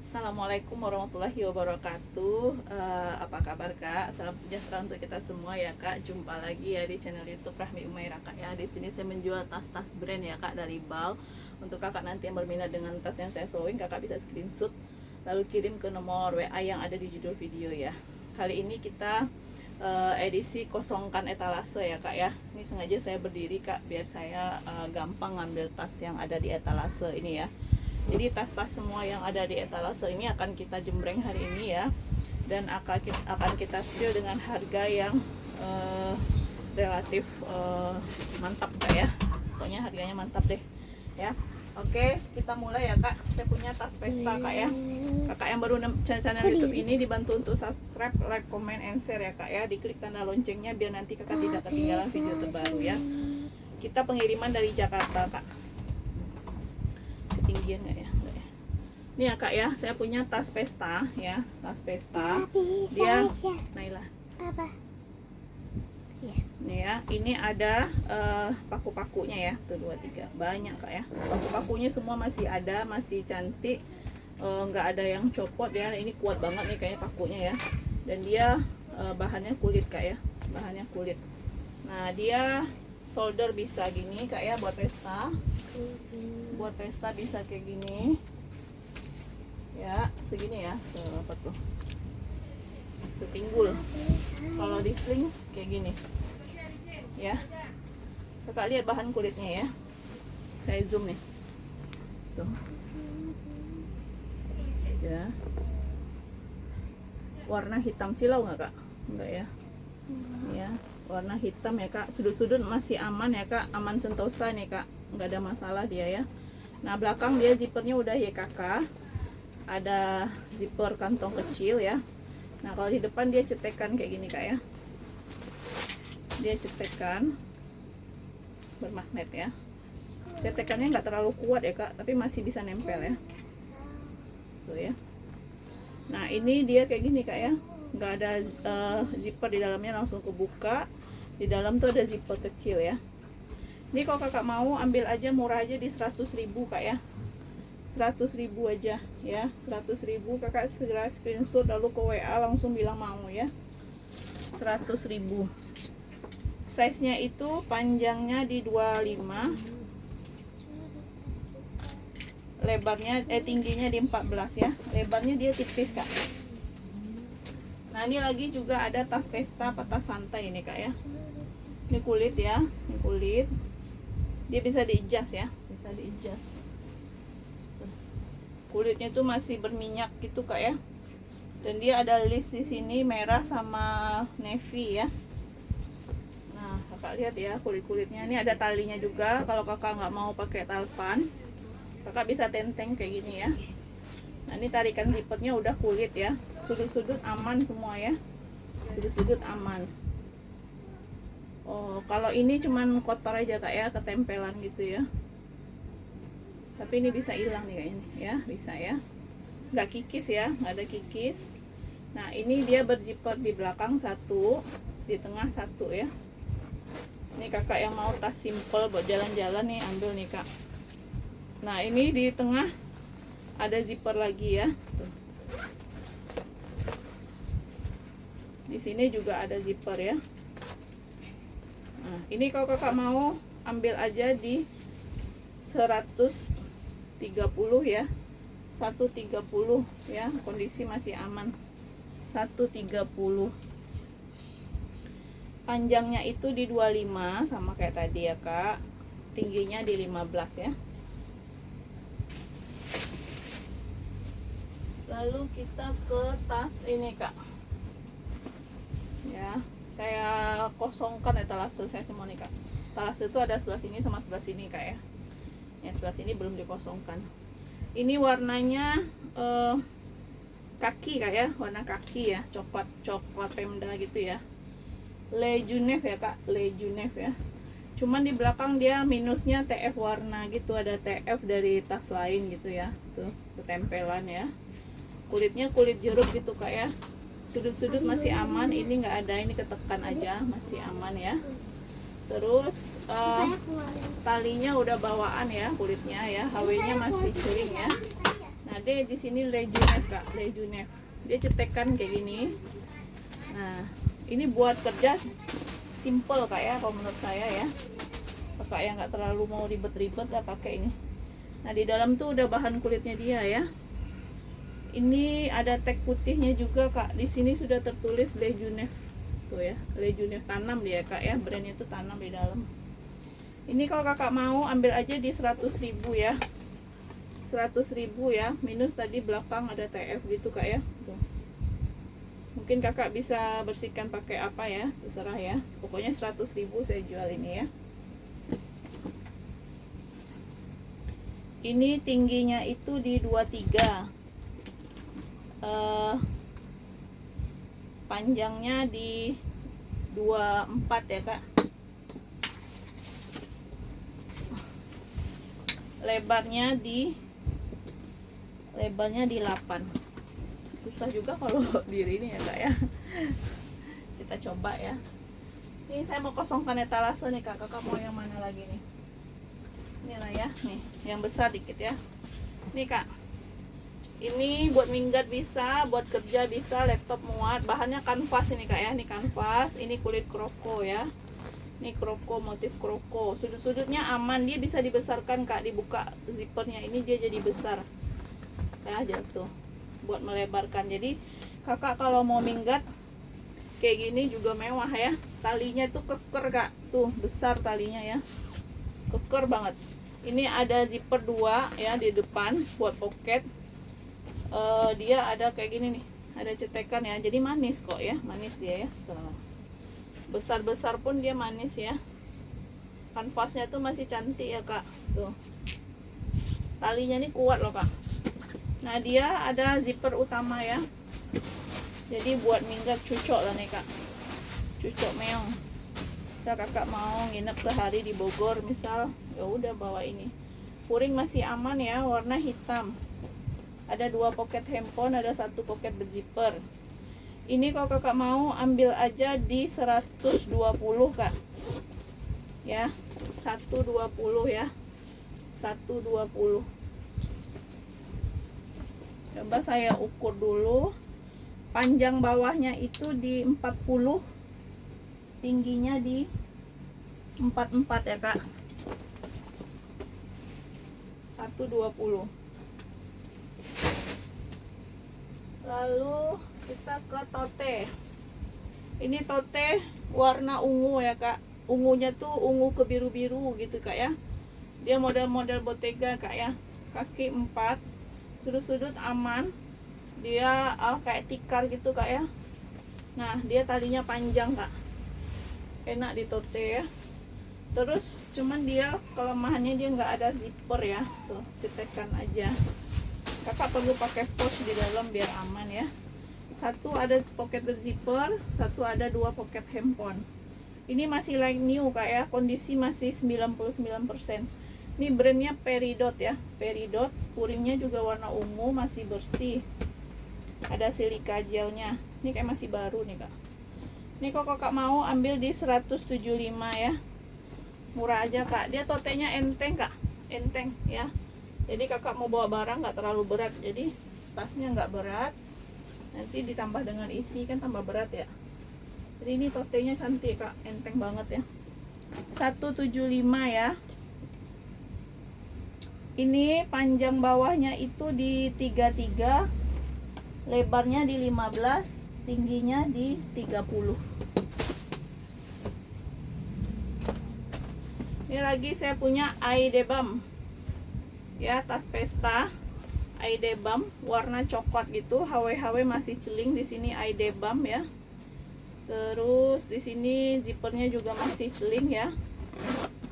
Assalamualaikum warahmatullahi wabarakatuh. Apa kabar kak? Salam sejahtera untuk kita semua ya kak. Jumpa lagi ya di channel YouTube Rahmi Umairah kak ya. Di sini saya menjual tas-tas brand ya kak dari Bal. Untuk kakak nanti yang berminat dengan tas yang saya showing, kakak bisa screenshot lalu kirim ke nomor WA yang ada di judul video ya. Kali ini kita edisi kosongkan etalase ya kak ya. Ini sengaja saya berdiri kak biar saya gampang ngambil tas yang ada di etalase ini ya. Jadi tas-tas semua yang ada di etalase ini akan kita jembreng hari ini ya, dan akan kita spill dengan harga yang relatif mantap kak ya. Pokoknya harganya mantap deh ya. Oke, kita mulai ya kak. Saya punya tas Vesta kak ya. Kakak yang baru channel YouTube ini dibantu untuk subscribe, like, comment, and share ya kak ya. Diklik tanda loncengnya biar nanti kakak tidak ketinggalan video terbaru ya. Kita pengiriman dari Jakarta kak. Ketinggian nggak ya? Nggak ya. Ini ya kak ya, saya punya tas Vesta ya, tas Vesta. Dia, Naila. Apa? Nih ya, ini ada paku-pakunya ya, tuh 2, 3, banyak kak ya. Paku-pakunya semua masih ada, masih cantik, nggak ada yang copot ya. Ini kuat banget nih kayaknya pakunya ya. Dan dia bahannya kulit kak ya, bahannya kulit. Nah dia solder bisa gini kak ya, buat pesta. Buat pesta bisa kayak gini ya, segini ya, apa tuh, sepinggul. Kalau di sling kayak gini ya. Kakak lihat bahan kulitnya ya, saya zoom nih tuh ya. Warna hitam silau nggak kak? Enggak ya. Ya, warna hitam ya kak. Sudut-sudut masih aman ya kak, aman sentosa nih kak, nggak ada masalah dia ya. Nah belakang dia zippernya udah YKK, ada zipper kantong kecil ya. Nah kalau di depan dia cetekan kayak gini kak ya, dia cetekan bermagnet ya. Cetekannya nggak terlalu kuat ya kak, tapi masih bisa nempel ya tuh ya. Nah ini dia kayak gini kak ya, nggak ada zipper di dalamnya, langsung kebuka. Di dalam tuh ada zipper kecil ya. Ini kalau kakak mau ambil aja, murah aja di 100.000 kak ya, 100.000 aja ya, 100.000. Kakak segera screenshot lalu ke WA langsung bilang mau ya. 100.000. Size nya itu panjangnya di 25, lebarnya tingginya di 14 ya. Lebarnya dia tipis kak. Nah ini lagi juga ada tas Vesta patah santai ini kak ya. Ini kulit ya, ini kulit. Dia bisa di-adjust ya, bisa di-adjust. Kulitnya tuh masih berminyak gitu kak ya. Dan dia ada list di sini merah sama navy ya. Nah kakak lihat ya kulit-kulitnya. Ini ada talinya juga. Kalau kakak nggak mau pakai talpan, kakak bisa tenteng kayak gini ya. Nah ini tarikan zippernya udah kulit ya. Sudut-sudut aman semua ya. Sudut-sudut aman. Oh, kalau ini cuman kotor aja kak ya, ketempelan gitu ya. Tapi ini bisa hilang nih kayaknya ya, bisa ya. Nggak kikis ya, nggak ada kikis. Nah ini dia berzipper di belakang satu, di tengah satu ya. Ini kakak yang mau tas simple buat jalan-jalan nih, ambil nih kak. Nah ini di tengah ada zipper lagi ya. Tuh. Di sini juga ada zipper ya. Nah, ini kalau kakak mau ambil aja di 130 ya. 130 ya, kondisi masih aman. 130. Panjangnya itu di 25 sama kayak tadi ya, Kak. Tingginya di 15 ya. Lalu kita ke tas ini, Kak. Ya. Saya kosongkan etalase saya semua nih kak. Etalase itu ada sebelah sini sama sebelah sini kak ya. Yang sebelah sini belum dikosongkan. Ini warnanya kaki kak ya, warna kaki ya, coklat pemda gitu ya. Le Junef ya kak, Le Junef ya. Cuman di belakang dia minusnya TF warna gitu, ada TF dari tas lain gitu ya. Tuh ketempelan ya. Kulitnya kulit jeruk gitu kak ya. Sudut-sudut masih aman, ini nggak ada, ini ketekan aja, masih aman ya. Terus talinya udah bawaan ya, kulitnya ya, HW nya masih kering ya. Nah, dia di sini Lejunev kak, Lejunev. Dia cetekan kayak gini. Nah, ini buat kerja simple kak ya, kalau menurut saya ya. Kakak yang nggak terlalu mau ribet-ribet lah pakai ini. Nah, di dalam tuh udah bahan kulitnya dia ya. Ini ada tag putihnya juga kak. Di sini sudah tertulis Lejunev tuh ya, Lejunev tanam dia kak ya. Brandnya itu tanam di dalam. Ini kalau kakak mau ambil aja di 100.000 ya. 100.000 ya, minus tadi belakang ada TF gitu kak ya. Tuh. Mungkin kakak bisa bersihkan pakai apa ya, terserah ya. Pokoknya 100.000 saya jual ini ya. Ini tingginya itu di 23, panjangnya di 24 ya kak. Lebarnya di 8. Susah juga kalau diri ini ya kak ya. Kita coba ya. Ini saya mau kosongkan etalase nih kak. Kakak mau yang mana lagi nih? Ini lah ya, nih yang besar dikit ya. Nih kak, ini buat minggat bisa, buat kerja bisa, laptop muat. Bahannya kanvas ini kak ya. Ini kanvas, ini kulit kroko ya. Ini kroko, motif kroko. Sudut-sudutnya aman, dia bisa dibesarkan kak. Dibuka zippernya ini dia jadi besar ya, jatuh buat melebarkan. Jadi kakak kalau mau minggat kayak gini juga mewah ya. Talinya tuh keker kak, tuh besar talinya ya, keker banget. Ini ada zipper 2 ya di depan buat pocket. Dia ada kayak gini nih, ada cetekan ya, jadi manis kok ya, manis dia ya. Tuh. Besar-besar pun dia manis ya. Kanvasnya tuh masih cantik ya kak, tuh talinya nih kuat loh kak. Nah, dia ada zipper utama ya. Jadi buat minggat cucok lah nih kak. Cucok meong. Kalau kakak mau nginep sehari di Bogor misal, ya udah bawa ini. Puring masih aman ya, warna hitam. Ada 2 pocket handphone, ada 1 pocket berzipper. Ini kalau kakak mau ambil aja di 120 kak. Ya, 120 ya. 120. Coba saya ukur dulu. Panjang bawahnya itu di 40, tingginya di 44 ya kak. 120. Lalu kita ke tote. Ini tote warna ungu ya kak. Ungunya tuh ungu ke biru-biru gitu kak ya. Dia model-model Bottega kak ya. Kaki 4, sudut-sudut aman. Dia kayak tikar gitu kak ya. Nah, dia talinya panjang kak. Enak di tote ya. Terus cuman dia kelemahannya dia nggak ada zipper ya. Tuh, cetekan aja. Kakak perlu pakai pouch di dalam biar aman ya. Satu ada pocket berzipper, satu ada 2 pocket handphone. Ini masih like new kak ya. Kondisi masih 99%. Ini brandnya Peridot ya, Peridot. Puringnya juga warna ungu, masih bersih. Ada silika gelnya. Ini kayak masih baru nih kak. Ini kok kakak mau ambil di 175 ya. Murah aja kak. Dia totenya enteng kak, enteng ya. Jadi kakak mau bawa barang nggak terlalu berat. Jadi tasnya nggak berat. Nanti ditambah dengan isi kan tambah berat ya. Jadi ini totenya cantik kak, enteng banget ya. 175 ya. Ini panjang bawahnya itu di 33, lebarnya di 15, tingginya di 30. Ini lagi saya punya Aidebam ya, tas pesta Aidebam warna coklat gitu, HW masih celing di sini Aidebam ya. Terus di sini zippernya juga masih celing ya.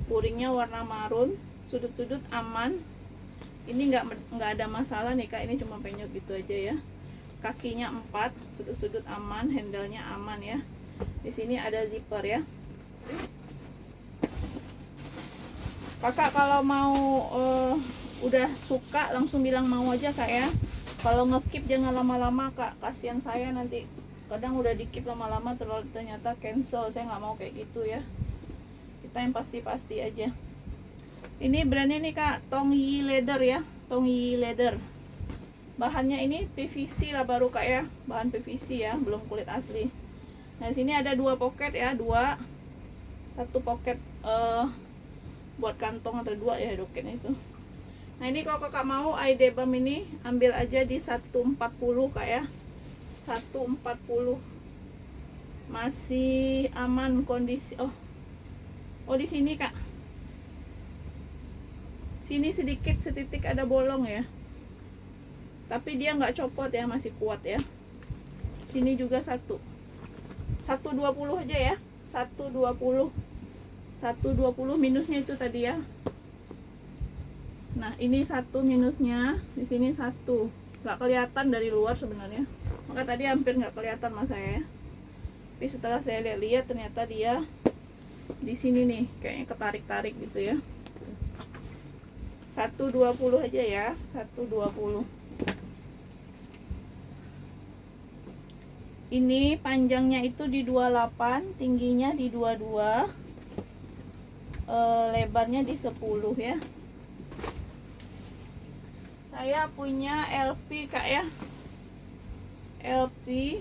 Puringnya warna marun, sudut-sudut aman. Ini nggak ada masalah nih kak, ini cuma penyok gitu aja ya. Kakinya 4, sudut-sudut aman, handle-nya aman ya. Di sini ada zipper ya. Kakak kalau mau udah suka langsung bilang mau aja kak ya. Kalau ngekip jangan lama-lama kak, kasihan saya nanti. Kadang udah dikip lama-lama ternyata cancel. Saya nggak mau kayak gitu ya. Kita yang pasti-pasti aja. Ini brandnya nih kak, Tongyi Leather ya, Tongyi Leather. Bahannya ini PVC lah baru kak ya, bahan PVC ya, belum kulit asli. Nah sini ada 2 pocket ya, 1 pocket buat kantong atau 2 ya doketnya itu. Nah ini kalau kakak mau ID-BAM ini ambil aja di 140 kak ya, 140 masih aman kondisi. Oh di sini kak, sini sedikit setitik ada bolong ya, tapi dia nggak copot ya, masih kuat ya. Sini juga 120 aja ya, 120 minusnya itu tadi ya. Nah ini 1 minusnya, di sini 1 nggak kelihatan dari luar sebenarnya, maka tadi hampir nggak kelihatan mas saya ya. Tapi setelah saya lihat ternyata dia di sini nih kayaknya ketarik-tarik gitu ya. 120 aja ya, 120. Ini panjangnya itu di 28, tingginya di 22, lebarnya di 10 ya. Saya punya LP kak ya, LP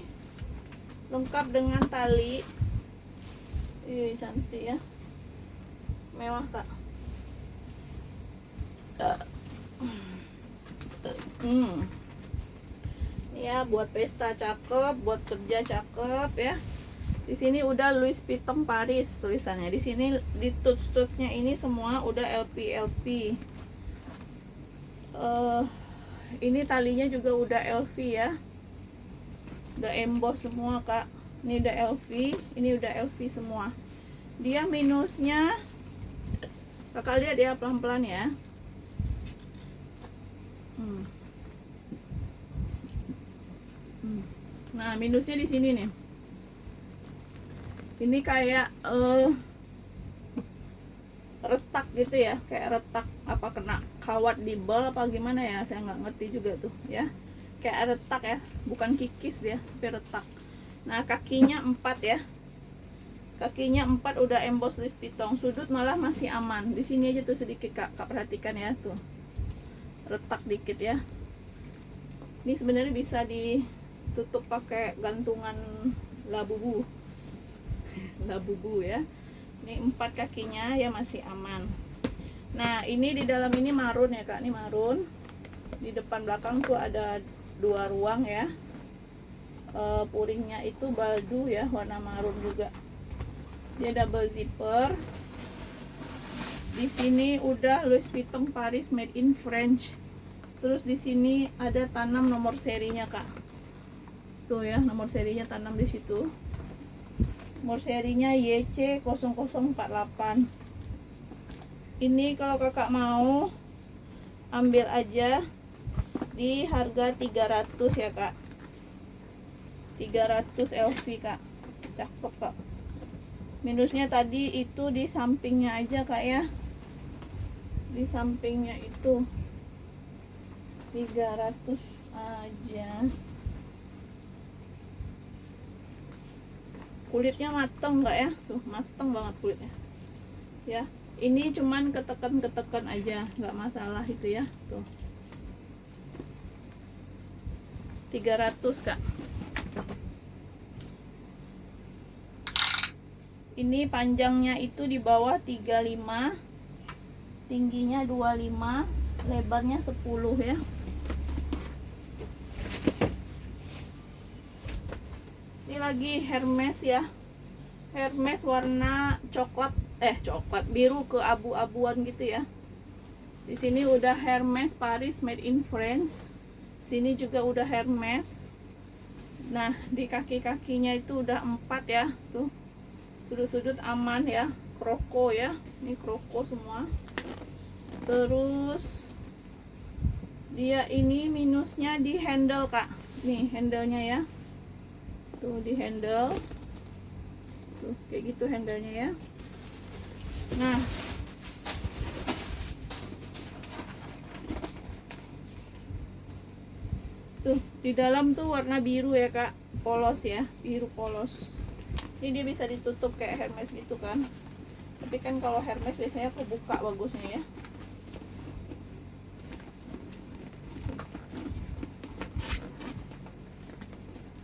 lengkap dengan tali. Cantik ya, mewah kak. Ya buat pesta cakep, buat kerja cakep ya. Di sini udah Louis Vuitton Paris tulisannya. Di sini di tuts-tutsnya ini semua udah LP. Ini talinya juga udah LV ya, udah emboss semua kak. Ini udah LV, ini udah LV semua. Dia minusnya kakak lihat ya pelan-pelan ya. Nah minusnya di sini nih, ini kayak retak gitu ya, kayak retak apa kena kawat di bal apa gimana ya, saya nggak ngerti juga tuh ya, kayak retak ya, bukan kikis dia tapi retak. Nah kakinya 4 ya, kakinya 4 udah emboss Louis Vuitton. Sudut malah masih aman, di sini aja tuh sedikit kak perhatikan ya, tuh retak dikit ya. Ini sebenarnya bisa ditutup pakai gantungan labubu ya. Ini 4 kakinya ya masih aman. Nah ini di dalam ini marun ya kak, ini marun. Di depan belakang tuh ada 2 ruang ya. Puringnya itu baldu ya, warna marun juga. Dia double zipper. Di sini udah Louis Vuitton Paris made in French. Terus di sini ada tanam nomor serinya kak. Tuh ya, nomor serinya tanam di situ. Nomor serinya YC0048. Ini kalau kakak mau ambil aja di harga 300 ya kak, 300 LV kak, cakep kak. Minusnya tadi itu di sampingnya aja kak ya, di sampingnya itu 300 aja. Kulitnya mateng nggak ya, tuh mateng banget kulitnya ya. Ini cuman ketekan aja, nggak masalah itu ya. Tuh 300 kak. Ini panjangnya itu di bawah 35, tingginya 25, lebarnya 10 ya. Ini lagi Hermes ya, Hermes warna coklat biru ke abu-abuan gitu ya. Di sini udah Hermes Paris made in France. Sini juga udah Hermes. Nah di kaki-kakinya itu udah 4 ya, tuh sudut-sudut aman ya, kroko ya, ini kroko semua. Terus dia ini minusnya di handle kak, nih handlenya ya, tuh di handle tuh kayak gitu handlenya ya. Nah tuh di dalam tuh warna biru ya kak, polos ya, biru polos. Ini dia bisa ditutup kayak Hermes gitu kan, tapi kan kalau Hermes biasanya kebuka bagusnya ya.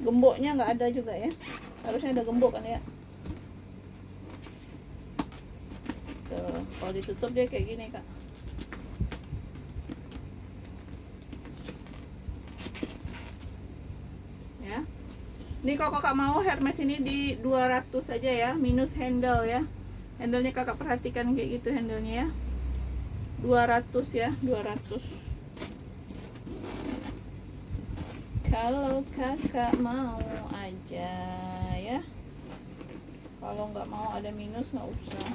Gemboknya nggak ada juga ya, harusnya ada gembok kan ya. Tuh, kalau ditutup dia kayak gini kak. Ya, ini kalau kakak mau Hermes ini di 200 aja ya, minus handle ya. Handlenya kakak perhatikan kayak gitu handlenya ya, 200 ya, 200. Kalau kakak mau aja ya, kalau nggak mau ada minus nggak usah.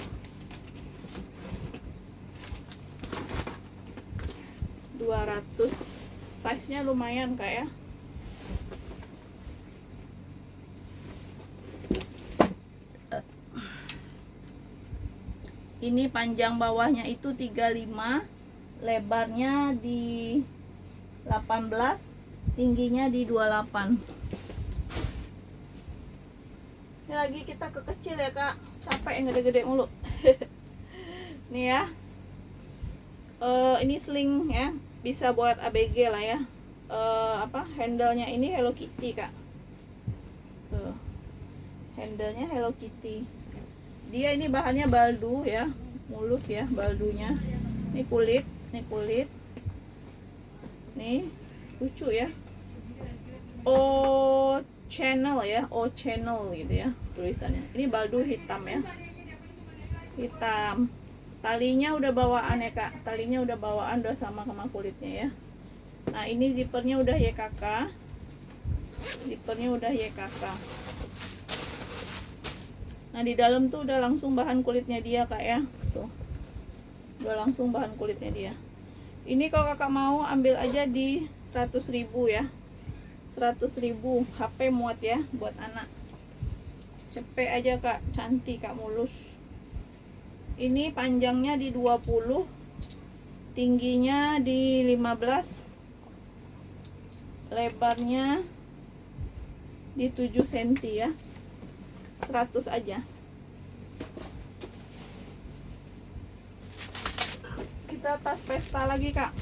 $200, size nya lumayan kak ya. Ini panjang bawahnya itu 35, lebarnya di 18, tingginya di 28. Ini lagi kita ke kecil ya kak, capek yang gede-gede mulu. Nih ya, ini sling ya, bisa buat ABG lah ya. Handlenya ini Hello Kitty kak. Tuh, handlenya Hello Kitty. Dia ini bahannya baldu ya, mulus ya baldunya. Ini kulit, nih lucu ya. Channel ya, channel gitu ya tulisannya. Ini baldu hitam ya, hitam. Talinya udah bawaan ya kak, talinya udah bawaan, udah sama kulitnya ya. Nah ini zippernya udah YKK, zippernya udah YKK. Nah di dalam tuh udah langsung bahan kulitnya dia kak ya, tuh udah langsung bahan kulitnya dia. Ini kalau kakak mau ambil aja di 100.000 ya, 100.000. HP muat ya buat anak, cepet aja kak, cantik kak, mulus. Ini panjangnya di 20, tingginya di 15, lebarnya di 7 cm ya, 100 aja. Kita tas pesta lagi kak.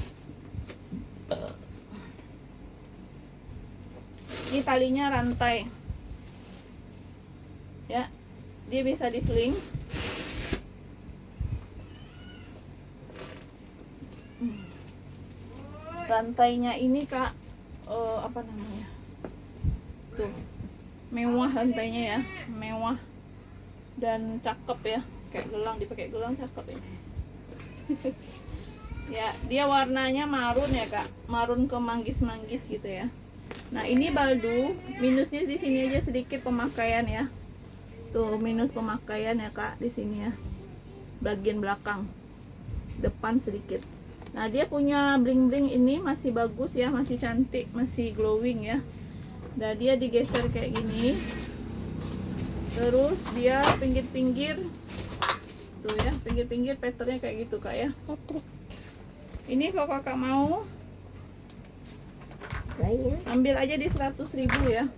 Ini talinya rantai ya, dia bisa diseling. Rantainya ini kak, apa namanya tuh, mewah rantainya ya, mewah dan cakep ya, kayak gelang, dipakai gelang cakep ini. Ya dia warnanya marun ya kak, marun ke manggis-manggis gitu ya. Nah ini baldu, minusnya di sini aja sedikit pemakaian ya. Tuh minus pemakaian ya kak di sini ya. Bagian belakang, depan sedikit. Nah dia punya bling-bling ini masih bagus ya, masih cantik, masih glowing ya. Nah dia digeser kayak gini. Terus dia pinggir-pinggir, tuh ya, pinggir-pinggir patternnya kayak gitu kak ya. Ini kalau kakak mau ambil aja di 100.000 ya.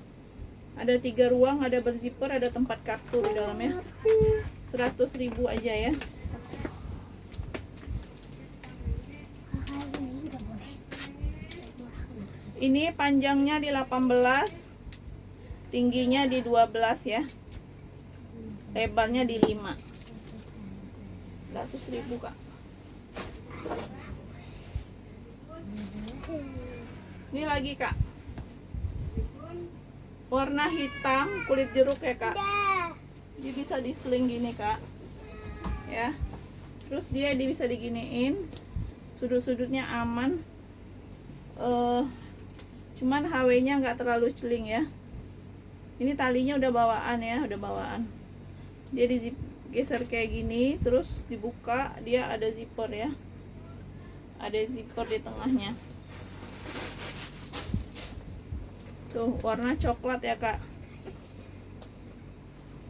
Ada 3 ruang, ada berzipper, ada tempat kartu di dalamnya. 100.000 aja ya. Ini panjangnya di 18, tingginya di 12 ya, lebarnya di 5. 100.000 kak. Ini lagi kak, warna hitam, kulit jeruk ya kak. Dia bisa diseling gini kak ya. Terus dia bisa diginiin, sudut-sudutnya aman. Cuman HW-nya nggak terlalu celing ya. Ini talinya udah bawaan ya, udah bawaan. Dia digeser kayak gini, terus dibuka, dia ada zipper ya. Ada zipper di tengahnya. Tuh warna coklat ya kak.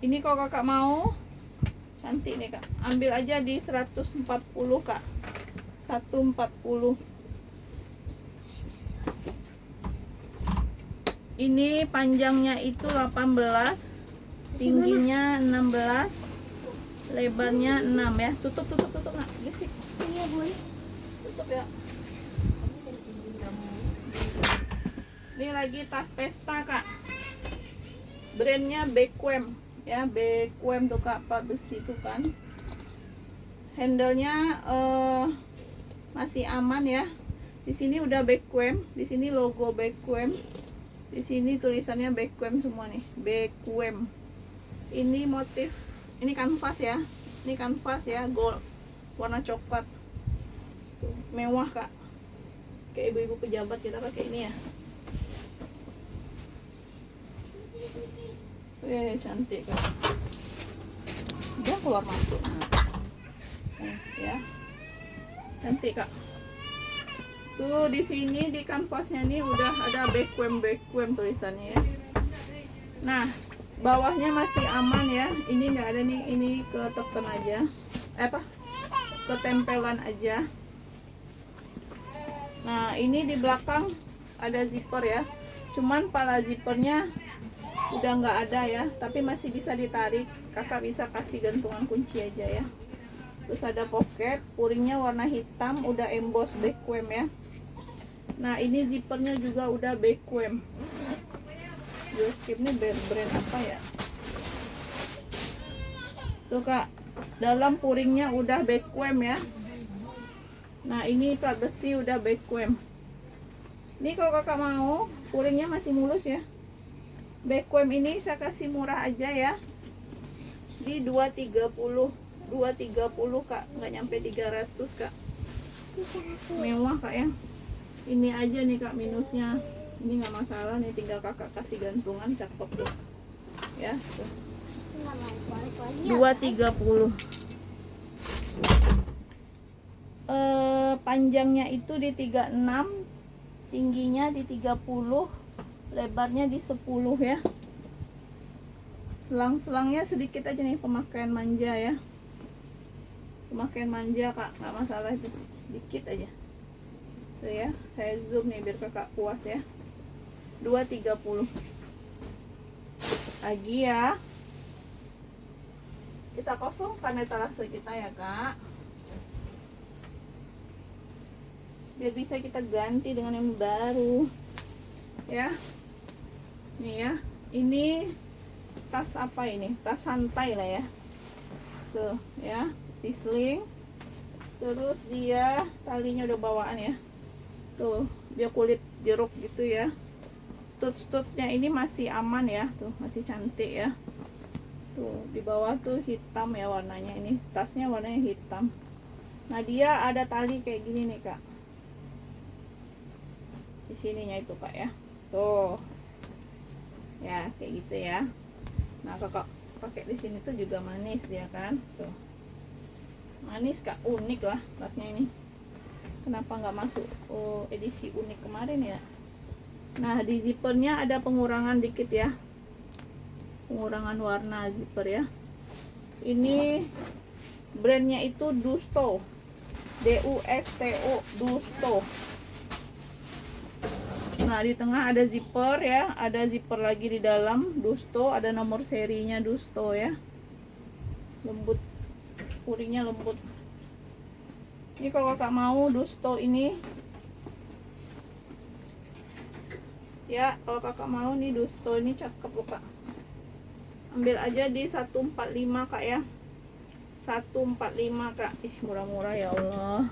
Ini kalau kakak mau, cantik nih kak, ambil aja di 140 kak, 140. Ini panjangnya itu 18, tingginya 16, lebarnya 6 ya. Tutup nak, berisik. Iya bun, tutup ya. Ini lagi tas pesta kak. brandnya Bequem ya, Bequem tuh Kak, part besi tuh kan. Handle-nya masih aman ya. Di sini udah Bequem, di sini logo Bequem, di sini tulisannya Bequem semua nih, Bequem. Ini motif, ini kanvas ya, ini kanvas ya, gold, warna coklat. Tuh, mewah Kak, kayak ibu-ibu pejabat kita pakai ini ya. Cantik Kak. Dia keluar masuk. Ya. Cantik Kak. Tuh di sini di kanvasnya nih udah ada Bequem tulisannya ya. Nah, bawahnya masih aman ya. Ini enggak ada nih, ini ketekan aja. Ketempelan aja. Nah, ini di belakang ada zipper ya. Cuman pala zippernya udah nggak ada ya, tapi masih bisa ditarik. Kakak bisa kasih gantungan kunci aja ya. Terus ada pocket, puringnya warna hitam, udah emboss Bequem ya. Nah, ini zippernya juga udah Bequem. Ini brand apa ya? Tuh Kak, dalam puringnya udah Bequem ya. Nah, ini plat besi udah Bequem. Ini kalau kakak mau, puringnya masih mulus ya. Bequem ini saya kasih murah aja ya, di 230 Kak, nggak nyampe 300 Kak. Mewah Kak ya. Ini aja nih Kak minusnya, ini nggak masalah nih, tinggal kakak kasih gantungan, cakep tuh ya tuh. 230. Panjangnya itu di 36, tingginya di 30, lebarnya di 10 ya. Selang-selangnya sedikit aja nih, pemakaian manja ya, pemakaian manja Kak, nggak masalah itu, dikit aja tuh ya. Saya zoom nih biar kakak puas ya. 230 lagi ya. Kita kosongkan etalase kita ya Kak, biar bisa kita ganti dengan yang baru ya. Nih ya, ini tas apa ini? Tas santai lah ya. Tuh ya, tisling. Terus dia talinya udah bawaan ya. Tuh, dia kulit jeruk gitu ya. Tuts-tutsnya ini masih aman ya. Tuh, masih cantik ya. Tuh, di bawah tuh hitam ya warnanya ini. Tasnya warnanya hitam. Nah, dia ada tali kayak gini nih, Kak. Di sininya itu, Kak ya. Tuh. Ya, kayak gitu ya. Nah, kakak pakai di sini tuh juga manis dia kan. Tuh. Manis Kak, unik lah tasnya ini. Kenapa nggak masuk edisi unik kemarin ya? Nah, di zippernya ada pengurangan dikit ya. Pengurangan warna zipper ya. Ini brandnya itu Dusto. DUSTO, Dusto. Nah, di tengah ada zipper ya, ada zipper lagi di dalam Dusto, ada nomor serinya Dusto ya. Lembut, puringnya lembut. Ini kalau kakak mau Dusto ini ya, kalau kakak mau nih Dusto ini cakep loh Kak. Ambil aja di 145 Kak ya. 145 Kak. Ih, murah-murah ya Allah.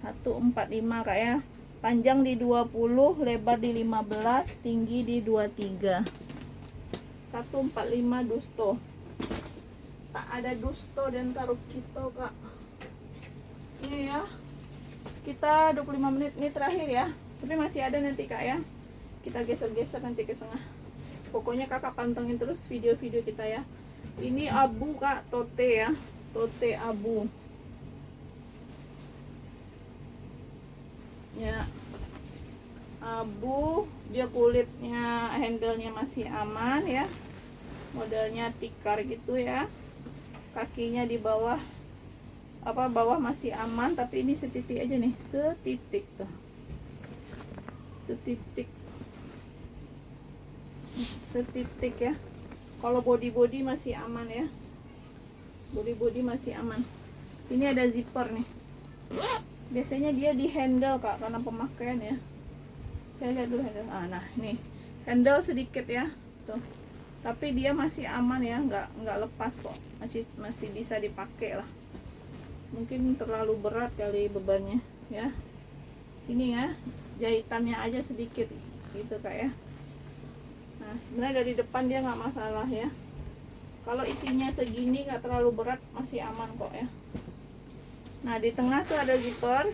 145 Kak ya. Panjang di 20, lebar di 15, tinggi di 23. 145 Dusto. Tak ada Dusto dan taruh kita Kak. Ini ya. Kita 25 menit ini terakhir ya. Tapi masih ada nanti Kak ya. Kita geser-geser nanti ke tengah. Pokoknya kakak pantengin terus video-video kita ya. Ini abu Kak, tote ya. Tote abu. Ya, abu, dia kulitnya, handle-nya masih aman ya, modelnya tikar gitu ya, kakinya di bawah bawah masih aman, tapi ini setitik aja nih, setitik tuh, setitik ya. Kalau body masih aman ya, body masih aman. Sini ada zipper nih. Biasanya dia di handle Kak, karena pemakaian ya. Saya lihat dulu handle. Nah nih handle sedikit ya. Tuh, tapi dia masih aman ya, nggak lepas kok, masih bisa dipakai lah. Mungkin terlalu berat kali bebannya ya. Sini ya, jahitannya aja sedikit gitu Kak ya. Nah sebenarnya dari depan dia nggak masalah ya, kalau isinya segini nggak terlalu berat, masih aman kok ya. Nah di tengah tuh ada zipper.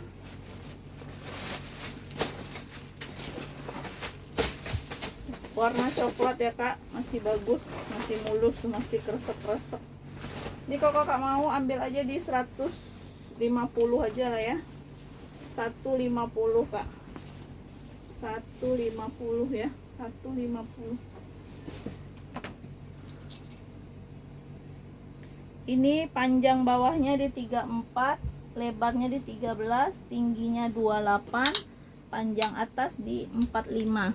Warna coklat ya Kak, masih bagus, masih mulus, masih kresek-kresek. Ini kalau Kakak mau ambil aja di 150 aja lah ya. 150 Kak. 150 ya, 150. Ini panjang bawahnya di 34, lebarnya di 13, tingginya 28, panjang atas di 45.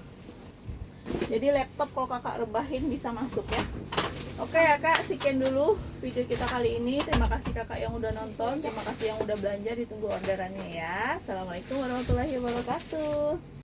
Jadi laptop kalau Kakak rebahin bisa masuk ya. Oke ya Kak, sekian dulu video kita kali ini. Terima kasih Kakak yang udah nonton, terima kasih yang udah belanja, ditunggu orderannya ya. Assalamualaikum warahmatullahi wabarakatuh.